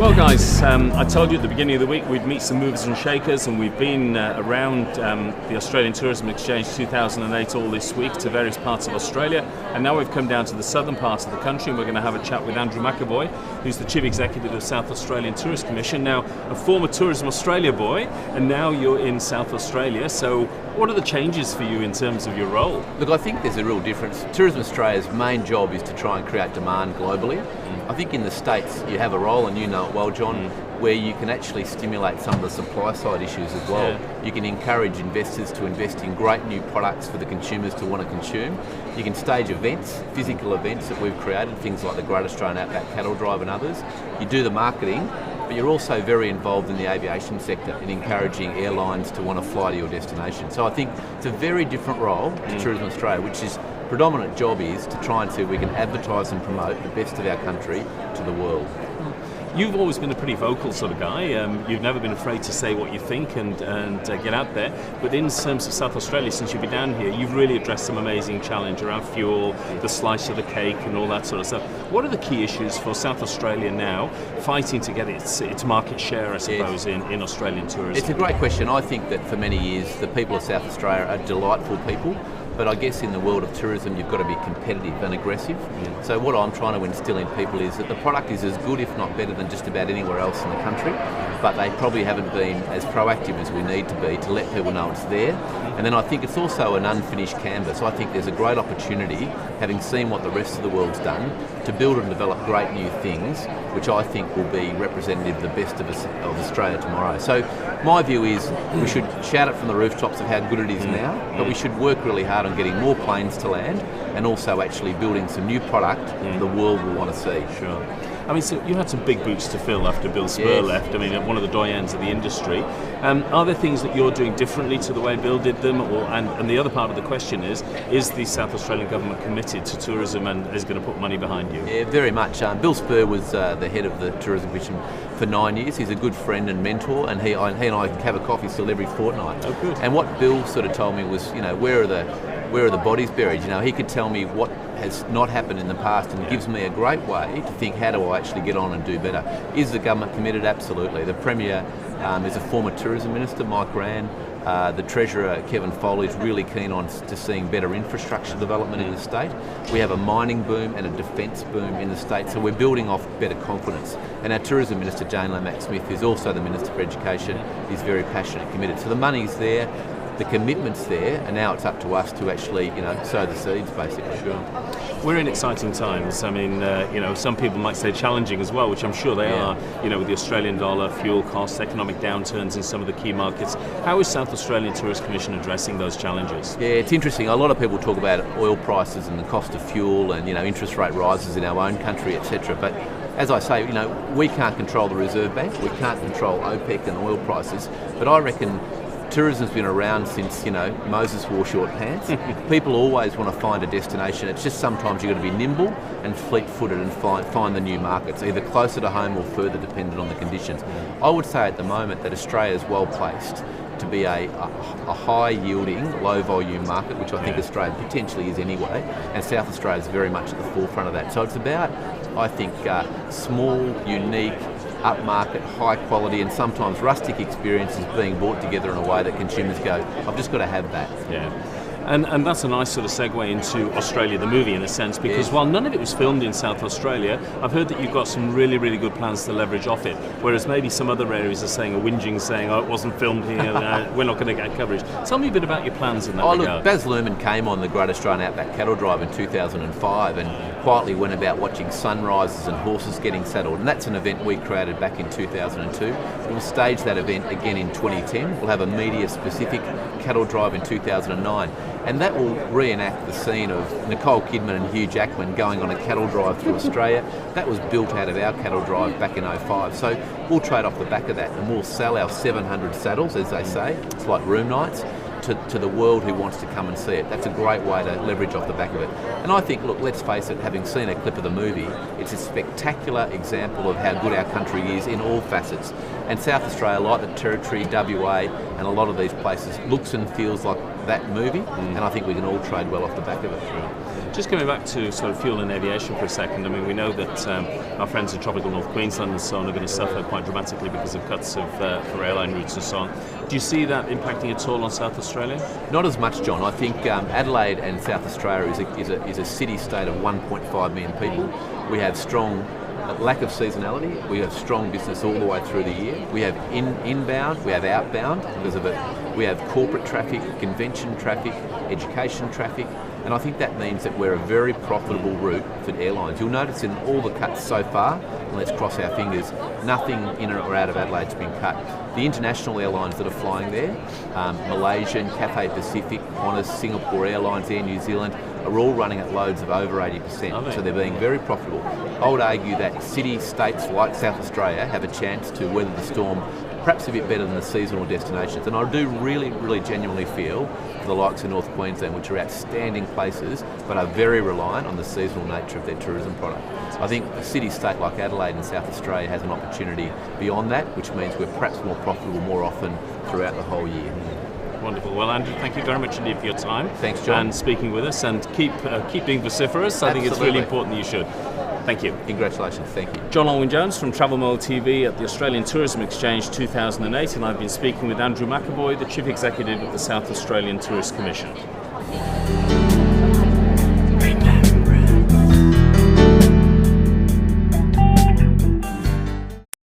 Well guys, I told you at the beginning of the week we'd meet some movers and shakers, and we've been around the Australian Tourism Exchange 2008 all this week to various parts of Australia, and now we've come down to the southern part of the country and we're going to have a chat with Andrew McEvoy, who's the Chief Executive of South Australian Tourist Commission. Now, a former Tourism Australia boy, and now you're in South Australia, so what are the changes for you in terms of your role? Look, I think there's a real difference. Tourism Australia's main job is to try and create demand globally. I think in the States you have a role, and you know it well, John, where you can actually stimulate some of the supply side issues as well. Yeah. You can encourage investors to invest in great new products for the consumers to want to consume. You can stage events, physical events that we've created, things like the Great Australian Outback Cattle Drive and others. You do the marketing, but you're also very involved in the aviation sector in encouraging airlines to want to fly to your destination. So I think it's a very different role to Tourism Australia, which is predominant job is to try and see if we can advertise and promote the best of our country to the world. You've always been a pretty vocal sort of guy. You've never been afraid to say what you think and get out there. But in terms of South Australia, since you've been down here, you've really addressed some amazing challenge around fuel, the slice of the cake and all that sort of stuff. What are the key issues for South Australia now, fighting to get its market share, I suppose, in Australian tourism? It's a great question. I think that for many years, the people of South Australia are delightful people. But I guess in the world of tourism, you've got to be competitive and aggressive. Yeah. So what I'm trying to instill in people is that the product is as good, if not better, than just about anywhere else in the country. But they probably haven't been as proactive as we need to be to let people know it's there. And then I think it's also an unfinished canvas. I think there's a great opportunity, having seen what the rest of the world's done, to build and develop great new things, which I think will be representative of the best of Australia tomorrow. So my view is we should shout it from the rooftops of how good it is now, but we should work really hard on getting more planes to land and also actually building some new product the world will want to see. Sure. I mean, so you had some big boots to fill after Bill Spur left. I mean, one of the doyens of the industry. Are there things that you're doing differently to the way Bill did them? And the other part of the question is the South Australian government committed to tourism and is going to put money behind you? Yeah, very much. Bill Spur was the head of the Tourism Commission for 9 years. He's a good friend and mentor, and he and I have a coffee still every fortnight. Oh, good. And what Bill sort of told me was, where are the bodies buried? He could tell me what has not happened in the past, and gives me a great way to think, how do I actually get on and do better? Is the government committed? Absolutely. The Premier is a former tourism minister, Mike Rann. The Treasurer, Kevin Foley, is really keen on to seeing better infrastructure development in the state. We have a mining boom and a defence boom in the state, so we're building off better confidence. And our Tourism Minister, Jane Lomax-Smith, who's also the Minister for Education, is very passionate and committed. So the money's there, the commitment's there, and now it's up to us to actually, sow the seeds, basically. Sure. We're in exciting times. I mean, some people might say challenging as well, which I'm sure they are, with the Australian dollar, fuel costs, economic downturns in some of the key markets. How is South Australian Tourist Commission addressing those challenges? Yeah, it's interesting. A lot of people talk about oil prices and the cost of fuel and, interest rate rises in our own country, etc. But as I say, we can't control the Reserve Bank, we can't control OPEC and oil prices, but I reckon tourism's been around since, Moses wore short pants. People always want to find a destination. It's just sometimes you've got to be nimble and fleet-footed and find the new markets, either closer to home or further, dependent on the conditions. I would say at the moment that Australia is well placed to be a high-yielding, low-volume market, which I think Australia potentially is anyway, and South Australia is very much at the forefront of that. So it's about, I think, small, unique, upmarket, high quality and sometimes rustic experiences being brought together in a way that consumers go, I've just got to have that. Yeah. And that's a nice sort of segue into Australia the movie in a sense, because while none of it was filmed in South Australia, I've heard that you've got some really, really good plans to leverage off it, whereas maybe some other areas are saying, it wasn't filmed here, we're not going to get coverage. Tell me a bit about your plans in that regard. Look, Baz Luhrmann came on the Great Australian Outback Cattle Drive in 2005 and quietly went about watching sunrises and horses getting saddled, and that's an event we created back in 2002. We'll stage that event again in 2010. We'll have a media-specific cattle drive in 2009. And that will reenact the scene of Nicole Kidman and Hugh Jackman going on a cattle drive through Australia. That was built out of our cattle drive back in 2005. So we'll trade off the back of that and we'll sell our 700 saddles, as they say. It's like room nights. To the world who wants to come and see it. That's a great way to leverage off the back of it. And I think, look, let's face it, having seen a clip of the movie, it's a spectacular example of how good our country is in all facets. And South Australia, like the Territory, WA, and a lot of these places, looks and feels like that movie, and I think we can all trade well off the back of it. Just coming back to sort of fuel and aviation for a second, I mean, we know that our friends in tropical North Queensland and so on are going to suffer quite dramatically because of cuts for airline routes and so on. Do you see that impacting at all on South Australia? Not as much, John. I think Adelaide and South Australia is a city-state of 1.5 million people. We have strong lack of seasonality. We have strong business all the way through the year. We have inbound, we have outbound because of it. We have corporate traffic, convention traffic, education traffic, and I think that means that we're a very profitable route for airlines. You'll notice in all the cuts so far, and let's cross our fingers, nothing in or out of Adelaide's been cut. The international airlines that are flying there, Malaysian, Cathay Pacific, Qantas, Singapore Airlines, Air New Zealand, are all running at loads of over 80%, so they're being very profitable. I would argue that city-states like South Australia have a chance to weather the storm perhaps a bit better than the seasonal destinations. And I do really, really genuinely feel for the likes of North Queensland, which are outstanding places, but are very reliant on the seasonal nature of their tourism product. I think a city-state like Adelaide in South Australia has an opportunity beyond that, which means we're perhaps more profitable more often throughout the whole year. Wonderful. Well, Andrew, thank you very much indeed for your time. Thanks, John. And speaking with us, and keep being vociferous. I think it's really important that you should. Thank you. Congratulations. Thank you. John Alwyn-Jones from Travel Mode TV at the Australian Tourism Exchange 2008, and I've been speaking with Andrew McEvoy, the Chief Executive of the South Australian Tourist Commission.